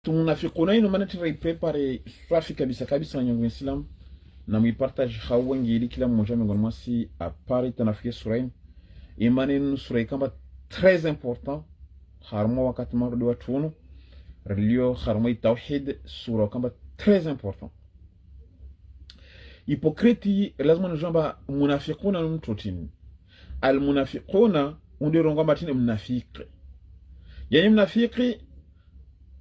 Tunafikuna ino maana prepare safi kabisa kabisa na nyongo Islam na muipartage hawangi ili kila mmoja miongoni mwasi apari tanafikia sura imani nu sura kamba très important harmo wakati marudi watu relio harmo tawhid sura kamba très important. Hipokriti lazima njamba munafiquna mtutini al munafiquna undiro ngamba tini mnafiki yani mnafiki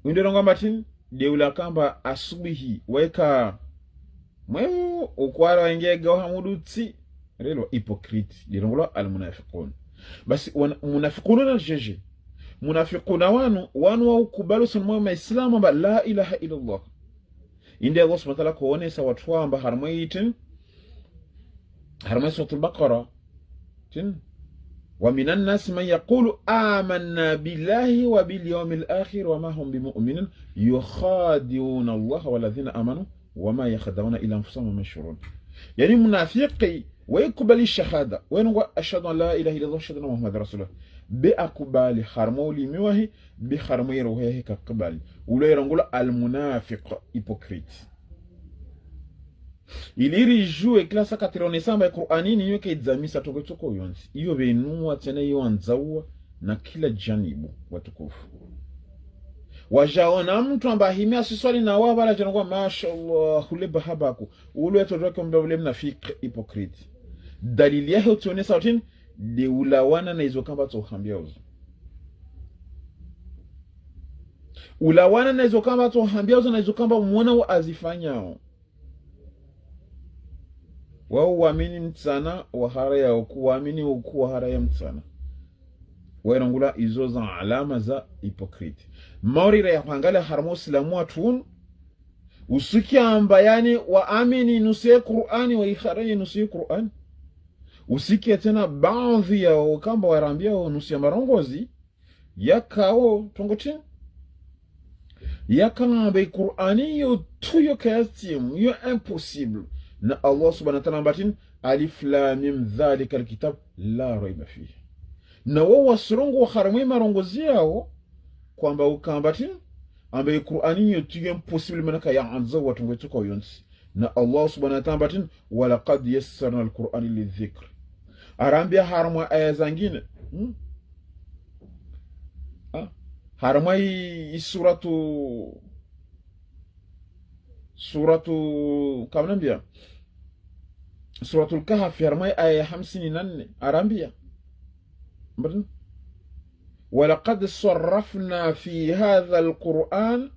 undiro ngamba tini deula kamba asubihi weka mweu ukwara wengega wahamudutsi relo hipokriti dirongolo al munafiqun basi munafiquna na jeje munafiquna wanu wa ukubalu sunmo ma islamu ba la ilaha illa Allah indi Allah subhanahu wa ta'ala kuonesa watu amba harmaitin harmai suratul baqara tin wa minan nas man yaqulu amanna billahi wa bil yawmil akhir wa ma hum bimu'minin yukhadi'una Allah walladhina amanu wa ma yakhda'una illa anfusahum ma yashurun. Yani munafiqi ويقبل الشهادة وينقول أشهد أن لا إله إلا الله أشهد أن محمد رسول الله بأقبال خرمولي ميوه بخرمي روحه كقبال ولا ينقول المنافق hypocrite. Iliri juu klasa katirone ba Qur'ani ni yoke idzamisa toko yonsi iyo benua tena iyo anzaua na kila janibu watukufu wajaona mtu ambahimia siswali na wao wala janagwa mashallah ule bahabaku ule todoke mbele mnafiki hypocrite. Dalili yake utuonesa utini de ulawana na hizo kamba tohambia uzo ulawana na hizo kamba tohambia uzo na hizo kamba muona wa azifanyao wao waamini mtsana wa hara ya kuamini ukuwa hara ya mtsana wairangula izo za alama za hypocrite. Maurira ya kuangalia haramo islamu watun usikia ambayani wa amini nusie Qur'ani wa ikharani nusie Qur'ani usikia tena baadhi ya wakamba warambia nusia marongozi yakao tongoti yakamba Qur'ani yo tuyo kayatim yo impossible na Allah subhanahu wa ta'ala batin alif lam mim dhalika alkitab la raiba fihi na wao wasirongo haramwe marongozi yao kwamba ukambati ambaye Qur'ani yotuye impossible manaka ya anza watu wetu kwa yonsi na Allah subhanahu wa ta'ala batin wala qad yassarna alquran lidhikr arambia haramwa aya zingine haramwa suratu kamnambia suratul kahf haramwa aya 54 arambia ولقد صرفنا في هذا القرآن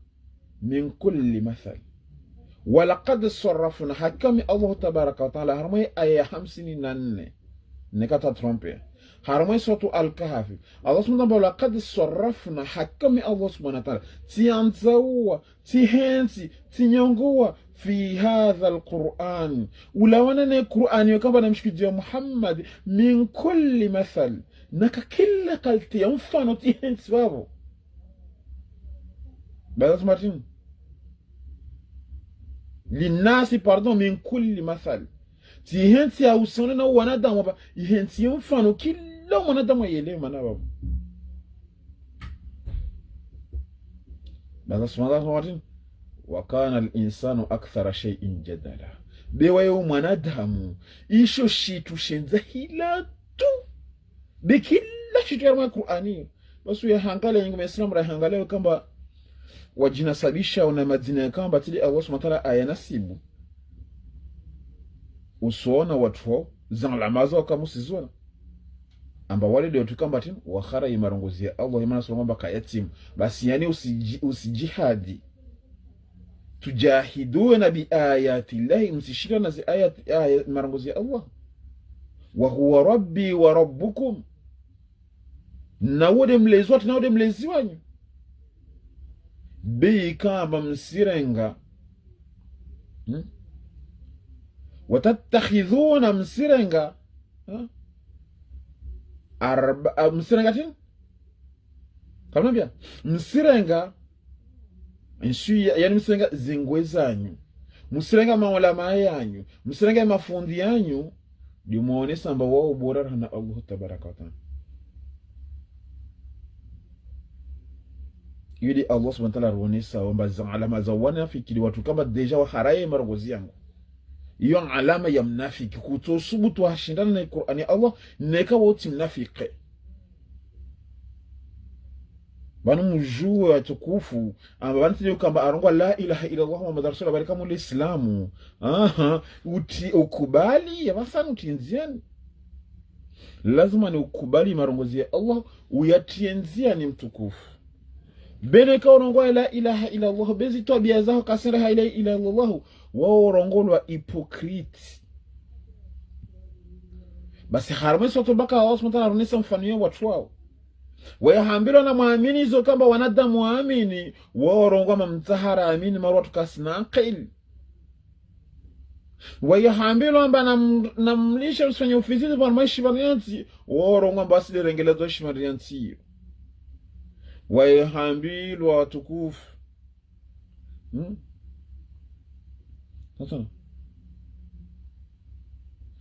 من كل مثل ولقد صرفنا حكم الله تبارك وتعالى هرمي آية 54 نكتا ترمبي هرمي صوت الكهف الله سبحانه وتعالى ولقد صرفنا حكم الله سبحانه وتعالى تيانزوا تيهنسي تينيونغوا في هذا القرآن ولوانا القرآن يكبر نمشكي محمد من كل مثل naka kila kalti ya mfano tihensi wavo badas martin linasi pardon min kulli mathal tihensi ya usone na wanadamu ba ihensi ya mfano kila wanadamu yele mana wavo badas martin wakana al-insanu akthara shay'in jadala bewa yo mwanadamu isho shitu shenza hila tu bikila kitu ya Qur'ani basu ya hangale nyingi Muislamu ra hangale kamba wajinasabisha una madina kamba tili Allah Subhanahu wa ta'ala ayanasibu usuona watu za alamazo kama usizona amba wale ndio tukamba tin wa khara imarongozi ya Allah imana sura kwamba kayatim basi yani usijihadi tujahiduna bi ayati Allah msishika na ayati marongozi ya Allah wa huwa rabbi wa rabbukum na wode mlezi watu na wode mlezi wanyu bei kamba msirenga watatakhidhuna msirenga msirenga tin kama bia msirenga nshi yani msirenga zingwe zanyu msirenga maulama yanyu msirenga mafundi yanyu dimuonesa amba wao bora na Allah tabaraka wa taala yudi Allah subhanahu wa ta'ala ruonesa omba za alama za wanafiki watu kama deja wa haraye marongozi yangu. Iyo alama ya mnafiki kutosubutu hashindana na Qur'ani Allah neka woti mnafiki. Banu mujue watukufu amba bantu kamba arongwa la ilaha illa Allah Muhammad rasulullah barika mu Islamu. Ukubali yabasana utinziani. Lazima ni ukubali marongozi ya Allah uyatienziani mtukufu. Bene ka urongwa la ilaha illa Allah bezi tabia zao kasira la ilaha illa Allah wao urongolwa hypocrite. Basi harama soto baka Allah subhanahu wa ta'ala runisa mfano watu wao. Wayahambilo na muamini hizo kamba wanadamu waamini wao urongwa mamtahara amini marwa tukasina aqil. Wayahambilo amba namlisha usifanya ufizizi kwa maishi varianti wao urongwa basi lirengelezo ishi varianti. Wayahambilo watukufu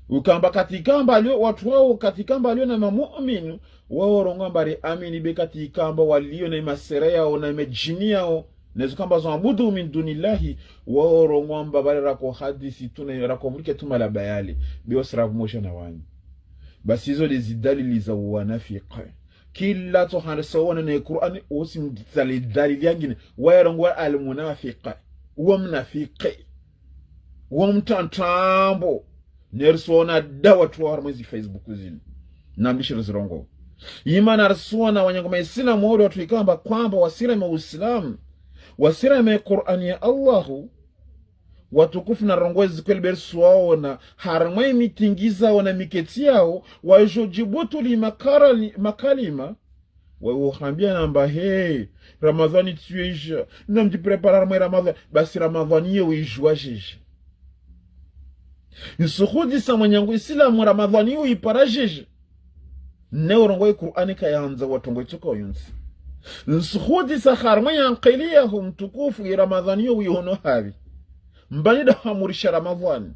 ukamba katika mbalio watu wao katika mbalio na muumini wao ronga mbari amini be katika mba walio na maserea au na majini yao nezo kamba zaabudu min dunillahi wao ronga mbari rako hadithi tuna rako vulike tuma bayali bio sravu mosha na wani. Basi hizo dalili za wanafiki kila to hanasawana na Qur'ani osim dalili yangine wao ronga almunafiqa wa mnafiki wa mtantambo nersona dawa tu harmezi Facebook zini na mbishiro zirongo imana rasuana wanyangoma isina mwori watu ikamba kwamba wasira ime Uislamu wasira ime Qur'ani ya Allahu watukufu na rongoezi kweli bersu wao na harmai mitingiza wana miketi yao wajojibutu li makalima wauhambia namba hey Ramadhani tuisha na mjiprepara Ramadhani basi Ramadhani ye uijua jeje nsukhudi sa mwanyangu Islamu Ramadhani yu iparajeje ne urongoi Qur'ani kayanza watongoi tuko yunsi nsukhudi sa kharma yanqiliyahu mtukufu ya Ramadhani yu yono habi mbani da hamurisha Ramadhani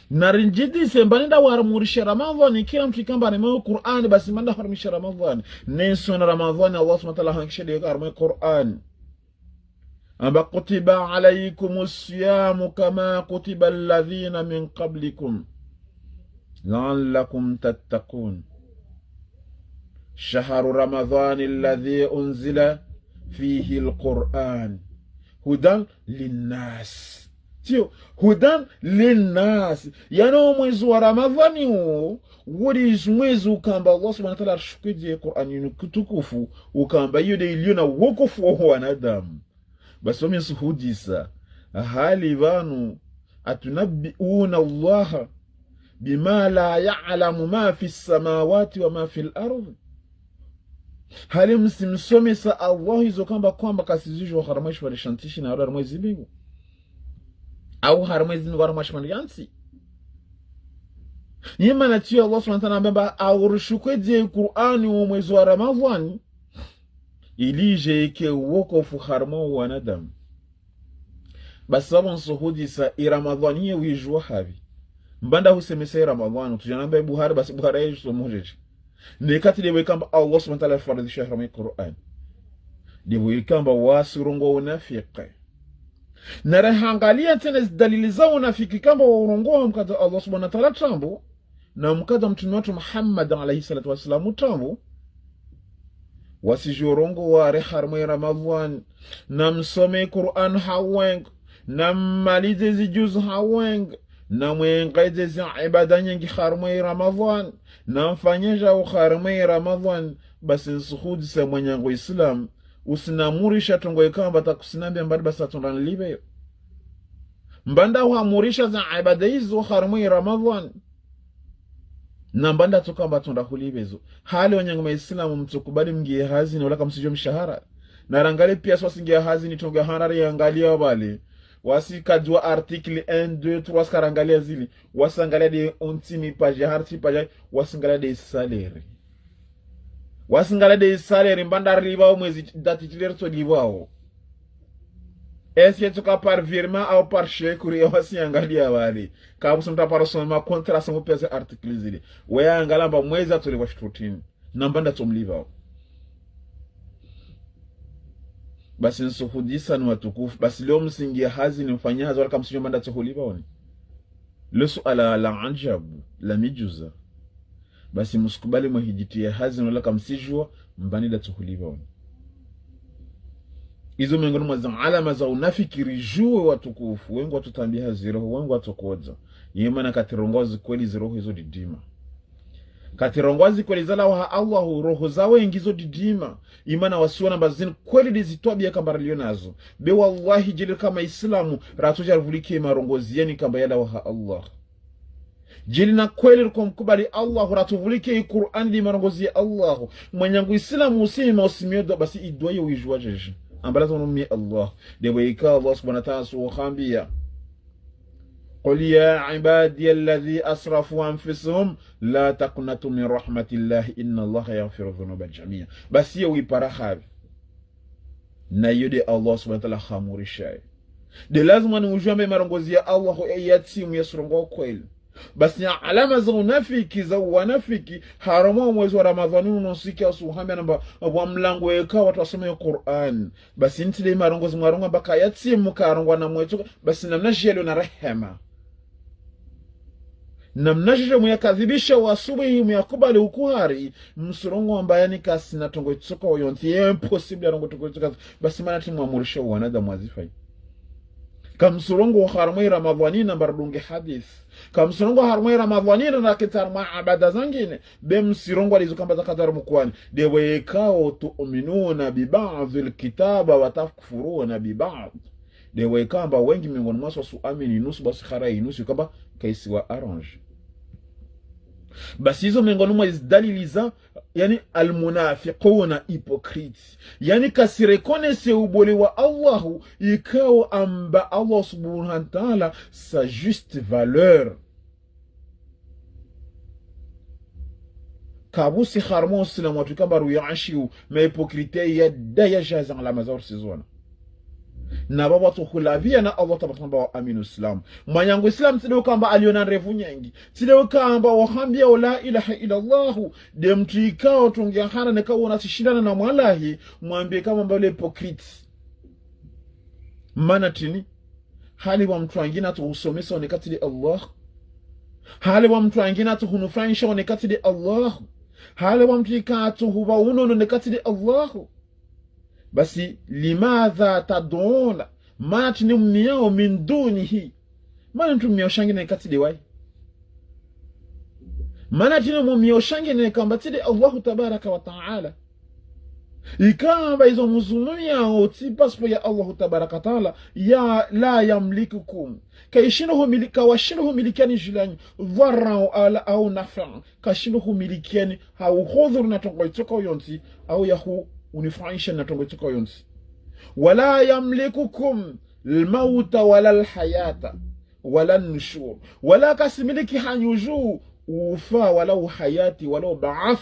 narinjidi se mbani da waramurisha Ramadhani kila mtikamba ni Qur'ani basi mbani da hamurisha Ramadhani nesu na Ramadhani Allah subhanahu wa ta'ala hankishadi ya karma Qur'ani amba kutiba alaykumus siyamu kama kutiba alladhina min qablikum la'allakum tattaqun shahru ramadhani alladhi unzila fihi alquran hudan linnas tio hudan linnas yana mwezi wa Ramadhani wodi mwezi ukamba Allah subhanahu wa ta'ala shukuje Qur'ani kutukufu ukamba yode iliona wokofu wa wanadamu. Basi wame suhudisa hali vanu atunabbiuna Allah bima la ya'lamu ma fi samawati wa ma fi al-ardh. Hali msimsomesa Allah hizo kwamba kasizijwa haramashi wa rishantishi na haramashi mbingu au haramashi mbingu haramashi mariansi yima na tiyo Allah subhanahu wa ta'ala mbamba aurishukweje Qur'ani wa mwezi wa Ramadhani ilije ike wokofu harmo wanadamu. Basi sababu nsuhudisa Ramadhani wijua havi mbanda husemesa Ramadhani tujanamba Buhari basi Buhari yesu mojeje nekati dewe kamba Allah subhanahu wa ta'ala faradhisha harmo Qur'an dewe kamba wasirongo unafiki nare hangalia tena dalili za unafiki kamba warongo mkada Allah subhanahu wa ta'ala tambo na mkada mtume wetu Muhammad alayhi salatu wasallam tambo wasijorongo ware harmai Ramadhan na msome Qur'an haweng na malize zijuz haweng na mwengeze zi ibada nyingi harmai Ramadhan na mfanyeja harmai Ramadhan basi nsuhudi sa mwanyango Islam usinamurisha tongo ikamba takusinambia mbadi basi atondan libe mbanda uhamurisha za ibada hizo harmai Ramadhan na mbanda tukamba tonda kulibezo hali wanyangoma Islamu mtukubali mgie hazi na ulaka msijo mshahara na rangali pia swasi ngia hazi ni tonga hanari ya angalia wabali wasi kadwa artikli 1, 2, 3 wasikangalia zili wasangalia de ontimi page harti page wasangalia de salary wasangalia de salary mbanda riba mwezi datitiler to liwao eske tuka par virement au par chèque uri wasi angalia wali kabu sumta parasoma contrat sango pesa artikli zili waya angalamba mwezi atole washtrutini na mbanda tumliwao basi nsuhudisa ni watukufu basi leo msingia hazi ni mfanyia hazi wala kamsinyo manda tuhuliba oni le suala la ajabu la mijuza basi muskubali mwahijitia hazi wala kamsijua mbani da tuhuliba oni izo miongoni mwa alama za unafiki rijue watukufu wengu watutambia hazi roho wengu watukoza yemana katirongozi kweli ziroho hizo didima katirongozi kweli zala wa Allahu roho zawe ingizo didima imana wasiwana bazini kweli dizitwabia kambaralio nazo be wallahi jili kama islamu ratuja rivulike marongozi yani kamba yala wa Allah jili na kweli riko mkubali Allah ratuvulike Qur'an di marongozi ya Allah mwanyangu islamu usima usimiodo basi idwaye uijua jeje ambalazo numi Allah deweika Allah subhanahu wa ta'ala sukhambia قل يا عبادي الذي أسرفوا أنفسهم لا تقنطوا من رحمة الله إن الله يغفر الذنوب جميعا بس يوي parahabi na yode Allah subhanahu wa ta'ala khamurisha de lazima nujue marongozi ya Allah ayati muyasrongo kweli basi ya alama za unafiki za wanafiki harama mwezi wa Ramadhani unosika suhambia namba wa mlango weka watu wasome Qur'an basi ntile marongozi mwaronga baka ayati mukarongwa na mwetu basi namna jelo na rehema namnajije muyakadhibisha wasubuhi muyakubali ukuhari msurongo ambaye ni kasi na tongo itsoka oyonti impossible arongo tongo itsoka basi mana timu amurisha wanada mwazifai kamsurongo harmai Ramadhani na bardunge hadith kamsurongo harmai Ramadhani na kitar ma abada zangine bemsirongo alizokamba zakadar mukwani dewe kao tu'minuna bi ba'dhil kitaba wa takfuruna bi ba'd dewe kamba wengi miongoni mwa su amini nusu basi kharai nusu kamba kaisi wa arrange basi hizo miongoni mwa daliliza yani almunafiquna hypocrite yani kasirekonese ubole wa Allahu ikao amba Allah subhanahu wa ta'ala sa juste valeur kabusi kharmo sila watu kamba ruyashiu ma hypocrite ya daya jazan la mazar sizona na baba tukulavia na Allah tabaraka wa aminu islam mwanyangu islam tideo kamba aliona revu nyengi tideo kamba wahambia la ilaha illa Allah de mtu ikao tungia hana ne kawo nasishindana na mwalahi mwambie kama mbale hypocrite maana tini hali wa mtu wengine atuhusomesa onekati de Allah hali wa mtu wengine atuhunufanisha onekati de Allah hali wa mtu ikatu huwa uno onekati de Allah basi limadha taduna maana tunimniao min dunihi maana tumio shangine kati de wai maana tunimio shangine kambati de Allah tabaraka wa taala ikamba hizo muzumia oti paspo ya Allah tabaraka wa taala ya la yamlikukum kaishinuhu milika washinuhu milikani jilani dharra au nafa kashinuhu milikani au khudhur na tongo itoka yonti au yahu unifaisha na tongo tuko yonsi wala yamlikukum almauta wala alhayata wala nushur wala kasimiliki hanyuju ufa wala hayati wala ba'ath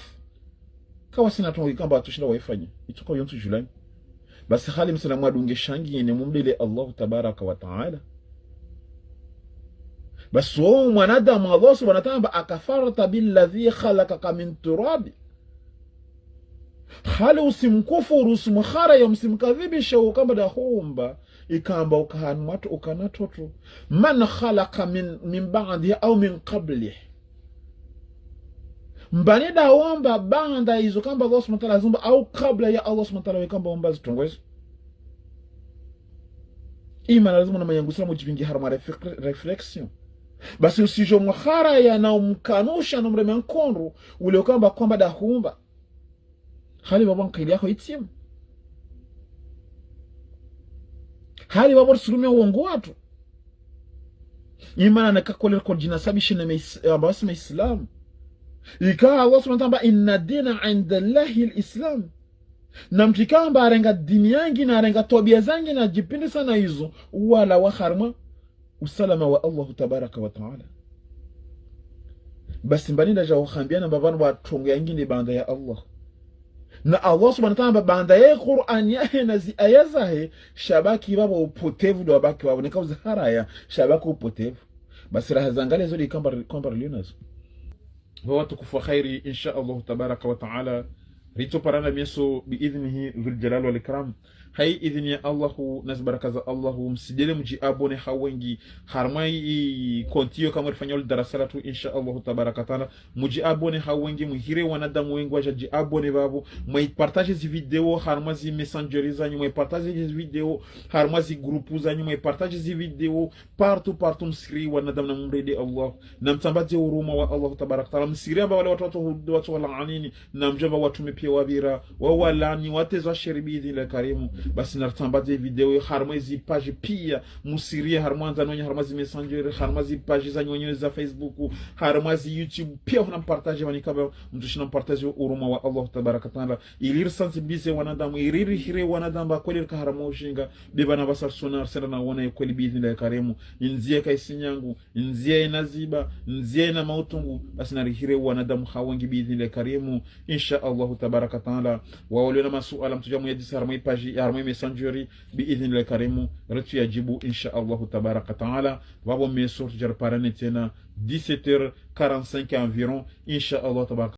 kawa sina tongo kamba tushinda waifanye ituko yonsi julani basi khali msalamu adunge shangi ne mumdile Allah tabaraka wa taala basi mwanadamu Allah subhanahu wa ta'ala akafarta billadhi khalaqaka min turabi khali usimkufuru usimkhara ya msimkadhibisha ukamba da humba ikamba ukahanu watu ukanatoto man khalaqa min ba'di au min qabli mbani da wamba banda hizo kamba Allah subhanahu wa ta'ala zumba au kabla ya Allah subhanahu wa ta'ala kamba wamba zitongwezo ima lazima na mayangusa mujibingi harama reflexion basi usijo mkhara ya na umkanusha na mreme nkonru ule kwamba da humba hali babon kili yako itim hali babon surumia uongo watu imana nakakole kwa jinasabisha na ambawasi maislamu ikawa Allah subhanahu wa ta'ala inna dina inda Allahi al-islam na mtikamba arenga dini yangi na arenga tobia zangi na jipindi sana hizo wala wakharma usalama wa Allah tabaraka wa ta'ala basi mbanida ja wakhambiana babanu wa tongo yangine banda ya Allah na Allah subhanahu wa ta'ala banda ya Qur'an yahe na zi ayazahe shabaki baba upotevu do babaki wabo nika uzahara ya shabaki upotevu basi raha zangale zodi kamba lionazo huwa tukufu khairi insha Allah tabaraka wa ta'ala rito parana mieso biidhnihi dhul jalal wal ikram hay idhini ya Allahu nazbaraka za Allahu msidele mji abone hawengi harmai kontio kama rifanyol darasalatu insha Allahu tabaraka taala mji abone hawengi muhire wanadamu wengi wajaji abone babu mwe partage zi video harmazi messenger zanyu mwe partage zi video harmazi grupu zanyu mwe partage zi video partout msiri wanadamu na mrede Allah na mtambaje huruma wa Allahu tabaraka taala msiri aba wale watu wala anini na mjaba watu mepia wabira wa walani watezwa sheribidhi la karimu basi nartambaze video harmazi page pia musiria harmanza nonye harmazi messenger harmazi page za nyonyo za Facebook harmazi YouTube pia unampartage wanikaba mtu shinampartage uruma wa Allah tabaraka taala ilir sensibiliser wanadamu iriri hire wanadamu bakweli ka haramo shinga beba na basar sonar sera na wana kweli bidhi la karimu nzie kaisinyangu nzie inaziba nzie na mautungu basi narihire wanadamu hawangi bidhi la karimu insha Allah tabaraka taala wa wale na masuala mtujamu yadisi harmai page harmai messengerie biidhni la karimu retu yajibu insha Allah tabaraka taala wabo mesor jar parane tena 17h45 environ insha Allah tabaraka